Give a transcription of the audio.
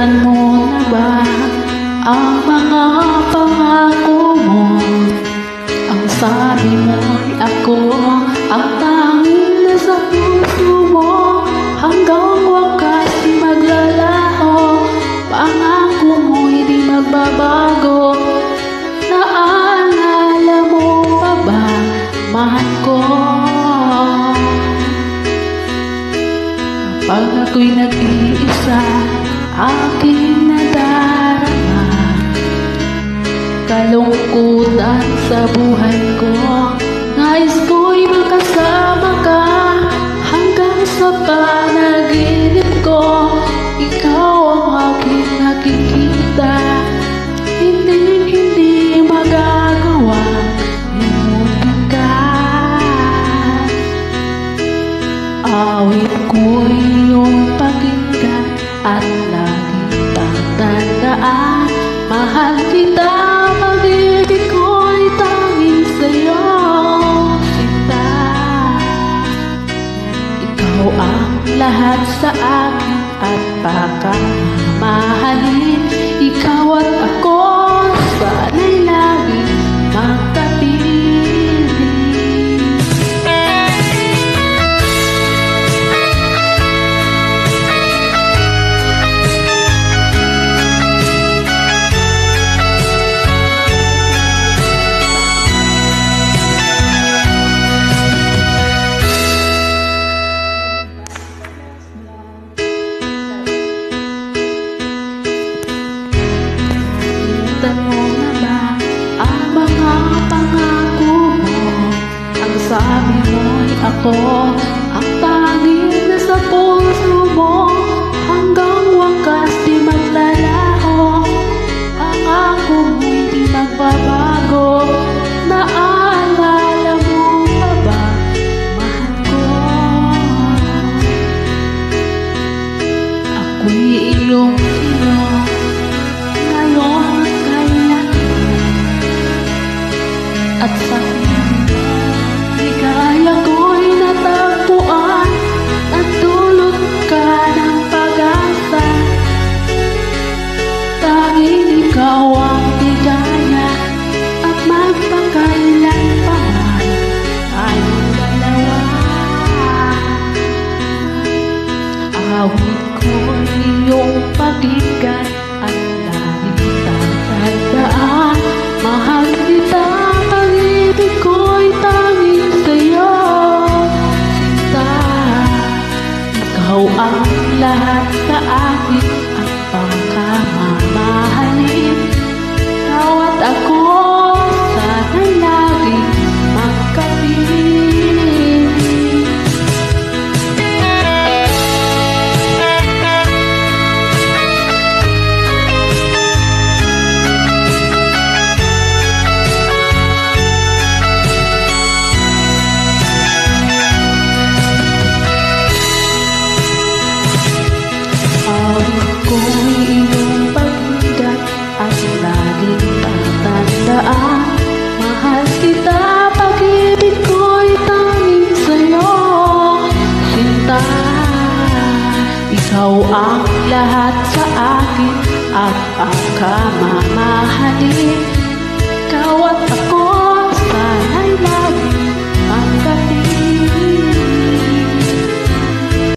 Nakamalimutan mo na ba ang mga pangako mo? Ang sabi mo'y ako ang tanging nasa puso mo. Hanggang wakas di maglalaho, pangako mo'y di magbabago. Naalala mo pa ba, mahal ko? Kapag ako'y nag-iisa, aking nadarama kalungkutan sa buhay ko. Nais ko'y makasama ka hanggang sa panaginip ko. Ikaw ang aking nakikita, hindi magagawa limutin ka. Awit ko'y iyong pakinggan at laging tatandaan. Mahal kita, pag-ibig ko'y tanging sa'yo, sinta. Ikaw ang lahat sa akin at pagmamahalin. Ikaw at ako, sana'y laging magkapiling. Mo na ba ang mga pangako mo? Ang sabi mo'y ako ang tanging nasa puso mo. Hanggang wakas di maglalaho, pangako mo'y di magbabago. Naalala mo pa ba, mahal ko? Ako'y iyong sino ngayon at sa ligaya ko'y natagpuan. Nagdulot ka ng pag-asa, tanging ikaw ang ligaya. At magpakailan pa man tayong dalawa. Awit ko'y iyong pakinggan at laging tatandaan. Mahal kita, pag-ibig ko'y tanging sa'yo, sinta. Ikaw ang lahat sa akin at pagmamahalin. Ikaw at ako, sana'y laging magkapiling. Ko'y iyong pakinggan at laging tatandaan. Mahal kita, pag-ibig ko'y tanging sa'yo, sinta. Ikaw ang lahat sa akin at pagmamahalin.